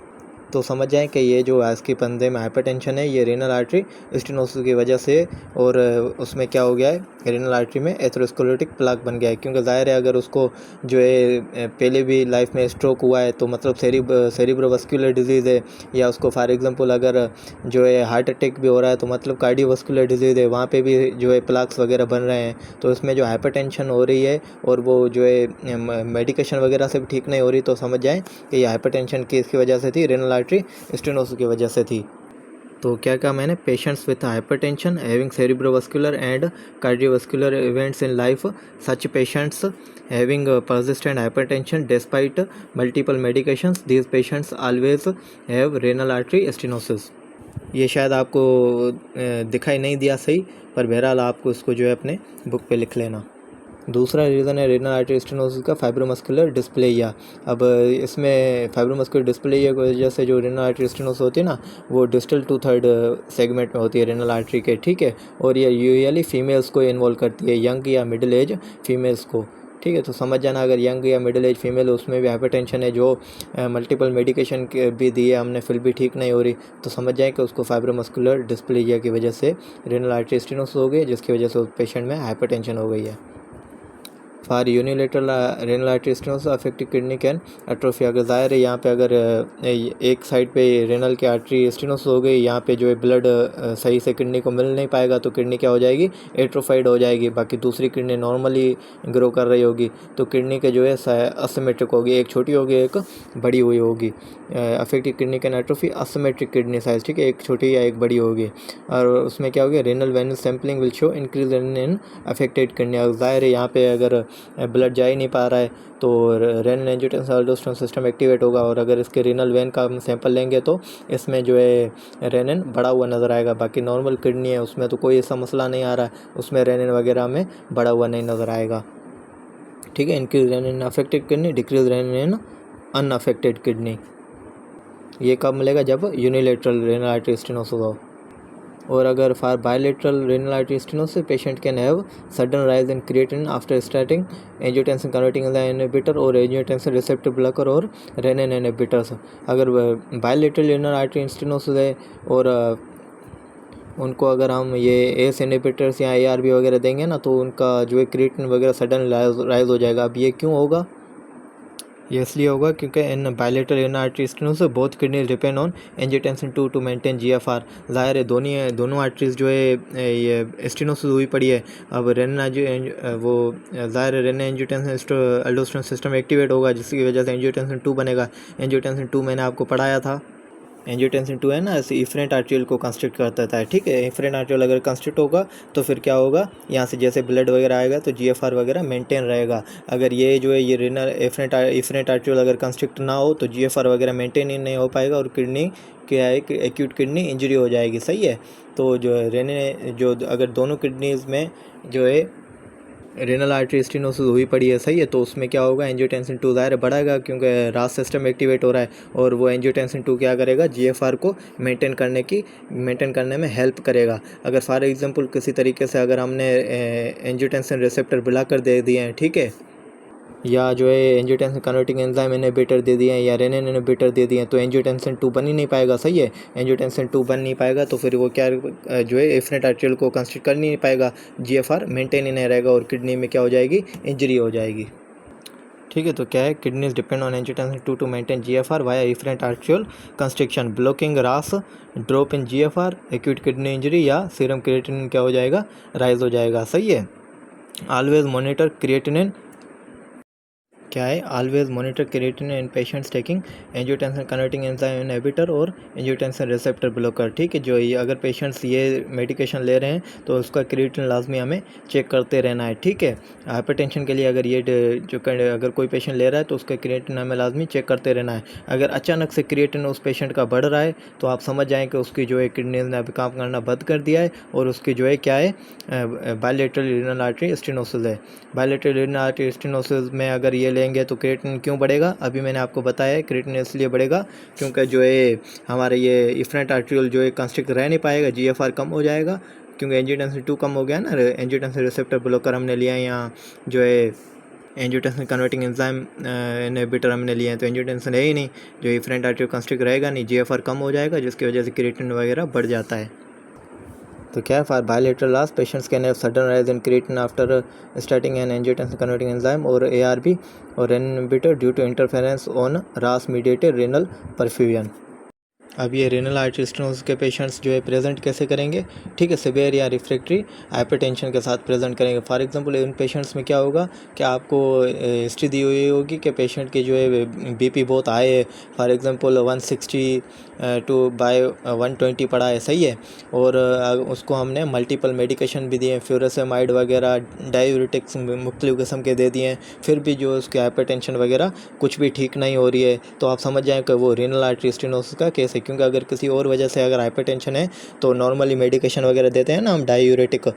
तो समझ जाएं कि ये जो आज के बंदे में हाइपरटेंशन है ये रीनल आर्टरी स्टेनोसिस की वजह से, और उसमें क्या हो गया है, रीनल आर्टरी में एथेरोस्क्लेरोटिक प्लाक बन गया है। क्योंकि ज़ाहिर है अगर उसको जो है पहले भी लाइफ में स्ट्रोक हुआ है तो मतलब सेरिब्रोवास्कुलर डिजीज़ है, या उसको फॉर एग्जांपल अगर जो है हार्ट अटैक भी हो रहा है तो मतलब कार्डियोवास्कुलर डिजीज़ है, वहाँ पे भी जो है प्लाक्स वगैरह बन रहे हैं। तो इसमें जो हाइपरटेंशन हो रही है और वो जो है मेडिकेशन वगैरह से भी ठीक नहीं हो रही, तो समझ जाएं कि ये हाइपरटेंशन किसकी वजह से थी, रीनल आर्टरी स्टेनोसिस की वजह से थी। तो क्या कहा मैंने, patients with hypertension having cerebrovascular and cardiovascular events in life, such patients having persistent hypertension despite multiple medications, these patients always have renal artery stenosis। ये शायद आपको दिखाई नहीं दिया सही, पर बहरहाल आपको इसको जो है अपने बुक पे लिख लेना। दूसरा रीज़न है रीनल आर्टरी स्टेनोसिस का फाइब्रोमस्कुलर डिस्प्लेया। अब इसमें फाइब्रोमस्कुलर डिस्प्लेया की वजह से जो रीनल आर्टरी स्टेनोसिस होती है ना, वो डिस्टल टू थर्ड सेगमेंट में होती है रीनल आर्टरी के, ठीक है। और ये यूजुअली फीमेल्स को इन्वॉल्व करती है, यंग या मिडिल एज फीमेल्स को, ठीक है। तो समझ जाना अगर यंग या मिडिल एज फीमेल उसमें भी हाइपरटेंशन है, जो मल्टीपल मेडिकेशन भी दिए हमने फिर भी ठीक नहीं हो रही, तो समझ जाए कि उसको फाइब्रोमस्कुलर डिस्प्लेया की वजह से रीनल आर्टरी स्टेनोसिस हो गई, जिसकी वजह से उस पेशेंट में हाइपरटेंशन हो गई है। For unilateral renal artery stenosis affected kidney can atrophy. अगर ज़ाहिर है यहाँ पे अगर एक साइड पे रेनल की आर्टरी स्टेनोसिस हो गई, यहाँ पे जो है ब्लड सही से किडनी को मिल नहीं पाएगा, तो किडनी क्या हो जाएगी, एट्रोफाइड हो जाएगी। बाकी दूसरी किडनी नॉर्मली ग्रो कर रही होगी, तो किडनी के जो है असिमेट्रिक होगी, एक छोटी होगी एक बड़ी हुई होगी। Affected kidney can atrophy asymmetric kidney size, ठीक है, एक छोटी या एक बड़ी होगी। और उसमें क्या होगी, renal venal sampling will show increase in affected kidney. ज़ाहिर है यहाँ पे अगर ब्लड जा ही नहीं पा रहा है तो रेनल एंजियोटेंसिन अल्डोस्टेरोन सिस्टम एक्टिवेट होगा, और अगर इसके रेनल वेन का हम सैंपल लेंगे तो इसमें जो है रेनिन बढ़ा हुआ नज़र आएगा। बाकी नॉर्मल किडनी है उसमें तो कोई ऐसा मसला नहीं आ रहा है, उसमें रेनिन वगैरह में बढ़ा हुआ नहीं नज़र आएगा, ठीक है। इंक्रीज रेनिन इन अफेक्टेड किडनी, डिक्रीज रेनिन इन अनअफेक्टेड किडनी। ये कब मिलेगा, जब यूनिलेटरल रेनल आर्टरी स्टेनोसिस हो। और अगर for bilateral renal artery stenosis patient can have sudden rise in creatinine after starting angiotensin converting enzyme inhibitor और एंजियोटेंसिन रिसेप्टर ब्लॉकर और रेनिन इनहिबिटर्स। अगर बायलेटरल रेनल आर्टरी स्टेनोसिस है और उनको अगर हम ये एस इनहिबिटर्स या ARB वगैरह देंगे ना, तो उनका जो है क्रिएटिनिन वगैरह सडन राइज हो जाएगा। अब ये क्यों होगा, ये इसलिए होगा क्योंकि in bilateral renal artery stenosis both kidneys depend on angiotensin 2 to maintain GFR। ज़ाहिर है दोनों आर्टरीज जो है ये स्टेनोसिस हुई पड़ी है। अब वो ज़ाहिर है रेनल एंजियोटेंसिन अल्डोस्टेरोन सिस्टम एक्टिवेट होगा, जिसकी वजह से एंजियोटेंसिन 2 बनेगा। एंजियोटेंसिन 2 मैंने आपको पढ़ाया था, एंजियोटेंसिन 2 है ना, ऐसे इफरेंट आर्ट्रियल को कंस्ट्रक्ट करता है, ठीक है। इफरेंट आर्ट्रियल अगर कंस्ट्रक्ट होगा तो फिर क्या होगा, यहाँ से जैसे ब्लड वगैरह आएगा तो GFR वगैरह मेंटेन रहेगा। अगर ये जो है ये रेनल इफरेंट आर्ट्रियल अगर कंस्ट्रक्ट ना हो तो GFR वगैरह मेंटेन ही नहीं हो पाएगा और किडनी क्या है, एक्यूट किडनी इंजरी हो जाएगी, सही है। तो जो जो अगर दोनों किडनीज में जो है रेनल आर्टरी स्टेनोसिस हुई पड़ी है, सही है, तो उसमें क्या होगा, एंजियोटेंसिन 2 ज़ाहिर बढ़ाएगा क्योंकि रास सिस्टम एक्टिवेट हो रहा है, और वो एंजियोटेंसिन 2 क्या करेगा, GFR को मेंटेन करने में हेल्प करेगा। अगर फॉर एग्जांपल किसी तरीके से अगर हमने एंजियोटेंसिन रिसेप्टर बुलाकर दे दिए हैं, ठीक है, या जो है एंजियोटेंसिन कन्वर्टिंग एंजाइम इनहिबिटर दे दिए हैं या रेनिन इनहिबिटर दे दिए हैं, तो एंजियोटेंसिन 2 बन ही नहीं पाएगा, सही है। एंजियोटेंसिन 2 बन नहीं पाएगा तो फिर वो क्या जो है इफरेंट आर्टरियल को कंस्ट्रक्ट कर नहीं पाएगा, GFR मेंटेन ही नहीं रहेगा और किडनी में क्या हो जाएगी, इंजरी हो जाएगी, ठीक है। तो क्या है, kidneys depend on angiotensin 2 to maintain GFR via efferent arterial construction, blocking RAS drop in GFR, acute kidney injury या सीरम क्रिएटिनिन क्या हो जाएगा, राइज हो जाएगा, सही है। ऑलवेज मॉनिटर क्रिएटिनिन, क्या है, always monitor creatinine in patients taking angiotensin converting enzyme inhibitor और एंजियोटेंसिन रिसेप्टर ब्लॉकर, ठीक है। जो ये अगर पेशेंट्स ये मेडिकेशन ले रहे हैं तो उसका क्रिएटिनिन लाजमी हमें चेक करते रहना है, ठीक है। हाइपरटेंशन के लिए अगर ये अगर कोई पेशेंट ले रहा है तो उसका क्रिएटिनिन हमें लाजमी चेक करते रहना है। अगर अचानक से क्रिएटिनिन उस पेशेंट का बढ़ रहा है तो आप समझ जाएँ कि उसकी जो है किडनी ने अभी काम करना बंद कर दिया है और उसकी जो है क्या है, बायलेटरल रीनल आर्टरी स्टेनोसिस है। बायलेटरल रीनल आर्टरी स्टेनोसिस में अगर ये लेंगे तो क्रिएटिनिन क्यों बढ़ेगा, अभी मैंने आपको बताया है, क्रिएटिनिन इसलिए बढ़ेगा क्योंकि जो है हमारे ये इफरेंट आर्टरियल जो है कंस्ट्रक्ट रह नहीं पाएगा, GFR कम हो जाएगा क्योंकि एंजियोटेंसिन 2 कम हो गया ना, एंजियोटेंसिन रिसेप्टर ब्लॉकर हमने लिया है यहाँ जो है एंजियोटेंसिन कन्वर्टिंग एंजाइम इनहिबिटर हमने लिए हैं तो एंजियोटेंसिन है ही नहीं, जो इफरेंट आर्टरी कंस्ट्रिक्ट रहेगा नहीं, जीएफआर कम हो जाएगा जिसकी वजह से क्रिएटिनिन वगैरह बढ़ जाता है। तो क्या है, for bilateral loss patients can have sudden rise in creatinine after starting an angiotensin converting enzyme और एआरबी और renin inhibitor due to interference on RAS mediated renal perfusion. अब ये रेनल आर्टरी स्टेनोसिस के पेशेंट्स जो है प्रेजेंट कैसे करेंगे, ठीक है, सिवियर या रिफ्रैक्टरी हाइपरटेंशन के साथ प्रेजेंट करेंगे। फॉर एग्जांपल इन पेशेंट्स में क्या होगा कि आपको हिस्ट्री दी हुई होगी कि पेशेंट की जो है बीपी बहुत हाई है, फॉर एग्जांपल 160 टू बाय 120 पड़ा है, सही है, और उसको हमने मल्टीपल मेडिकेशन भी दिए हैं, फ्यूरासेमाइड वगैरह डायूरेटिक्स मुख्तलिफ किस्म के दे दिए हैं, फिर भी जो उसकी हाइपरटेंशन वगैरह कुछ भी ठीक नहीं हो रही है, तो आप समझ जाएं कि वो रेनल आर्टरी स्टेनोसिस का केस है। क्योंकि अगर किसी और वजह से अगर हाइपरटेंशन है तो नॉर्मली मेडिकेशन वगैरह देते हैं ना हम, डायूरेटिक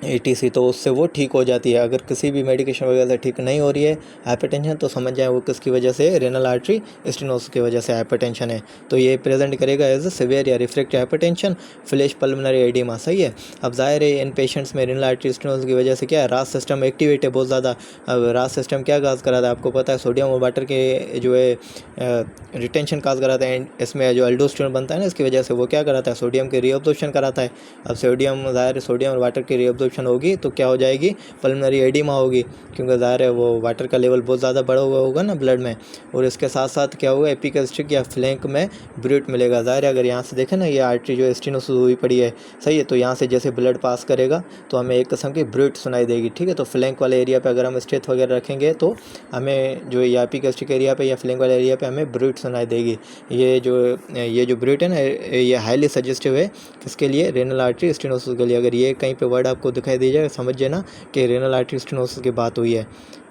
एटीसी, तो उससे वो ठीक हो जाती है। अगर किसी भी मेडिकेशन वगैरह से ठीक नहीं हो रही है हाइपरटेंशन, तो समझ जाए वो किसकी वजह से, रेनल आर्टरी स्टेनोसिस की वजह से हाइपरटेंशन है। तो ये प्रेजेंट करेगा एज अ सिवियर या refractory hypertension, flash pulmonary oedema, सही है। अब जाहिर है इन पेशेंट्स में रेनल आर्टरी स्टेनोसिस की वजह से क्या है, रास सिस्टम एक्टिवेट है बहुत ज़्यादा। अब रास सिस्टम क्या काज कराता है आपको पता है, सोडियम और वाटर के जो है रिटेंशन काज कराता है, इसमें जो एल्डोस्टेरोन बनता है ना, इसकी वजह से वो क्या कराता है, सोडियम के रीअब्जॉर्प्शन कराता है। अब सोडियम, ज़ाहिर है सोडियम और वाटर की रीअब्जॉर्प्शन होगी तो क्या हो जाएगी, पल्मोनरी एडिमा होगी, क्योंकि ज़ाहिर है वो वाटर का लेवल बहुत ज़्यादा बढ़ा हुआ होगा ना ब्लड में। और इसके साथ साथ क्या होगा, एपिगैस्ट्रिक या फ्लैंक में ब्रूट मिलेगा। ज़ाहिर है अगर यहाँ से देखें ना, ये आर्टरी जो स्टेनोसिस हुई पड़ी है, सही है, तो यहाँ से जैसे ब्लड पास करेगा तो हमें एक किस्म की ब्रूट सुनाई देगी, ठीक है। तो फ्लैंक वाले एरिया पे अगर हम स्टेथ वगैरह रखेंगे तो हमें जो या एपिगैस्ट्रिक एरिया पे या फ्लैंक वाले एरिया पे हमें ब्रूट सुनाई देगी। ये जो ब्रूट है ना, ये हाईली सजेस्टिव है किसके लिए, रेनल आर्टरी स्टेनोसिस के लिए। अगर ये कहीं पे वर्ड आपको दिखाई दे जाए समझिए ना कि रेनल आर्टरी स्टेनोसिस की बात हुई है,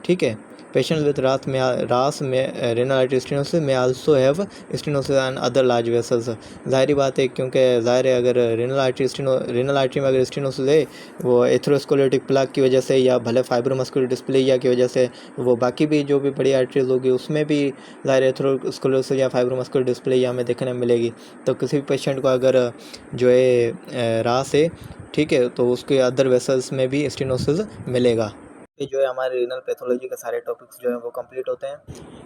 ठीक है। पेशेंट्स विद रास में रेनल आर्टरी स्टेनोसिस में also have stenosis and other large vessels. ज़ाहिर बात है, क्योंकि ज़ाहिर है अगर रेनल आर्टरी में अगर स्टेनोसिस है, वो एथेरोस्क्लेरोटिक प्लाक की वजह से या भले फाइब्रोमस्कुलर डिस्प्लेसिया की वजह से, वो बाकी भी जो भी बड़ी आर्टरीज होगी उसमें भी ज़ाहिर एथेरोस्क्लेरोसिस या फाइब्रोमस्कुलर डिस्प्लेसिया हमें देखने में मिलेगी। तो किसी भी पेशेंट को अगर जो है रास है, ठीक है, तो उसके अदर वेसल्स में भी स्टेनोसिस मिलेगा। ये जो है हमारे रीनल पैथोलॉजी के सारे टॉपिक्स जो हैं वो कंप्लीट होते हैं।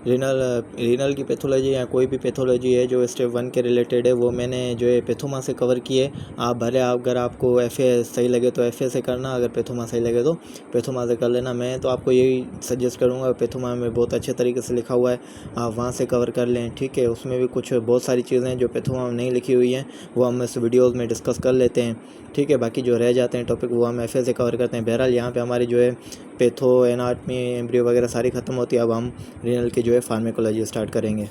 रीनल की पैथोलॉजी या कोई भी पैथोलॉजी है जो स्टेप 1 के रिलेटेड है, वो मैंने जो है पैथोमा से कवर किए। आप भले अगर आपको एफए सही लगे तो एफए से करना, अगर पैथोमा सही लगे तो पैथोमा से कर लेना। मैं तो आपको यही सजेस्ट करूँगा, पैथोमा में बहुत अच्छे तरीके से लिखा हुआ है, आप वहाँ से कवर कर लें, ठीक है। उसमें भी कुछ बहुत सारी चीज़ें हैं जो पैथोमा में नहीं लिखी हुई हैं, वो हम इस वीडियोज़ में डिस्कस कर लेते हैं, ठीक है। बाकी जो रह जाते हैं टॉपिक वो हम एफए से कवर करते हैं। बहरहाल यहाँ पे हमारी जो है पैथो, एनाटमी, एम्ब्रियो वगैरह सारी ख़त्म होती है। अब हम रीनल की जो है फार्मेकोलॉजी स्टार्ट करेंगे।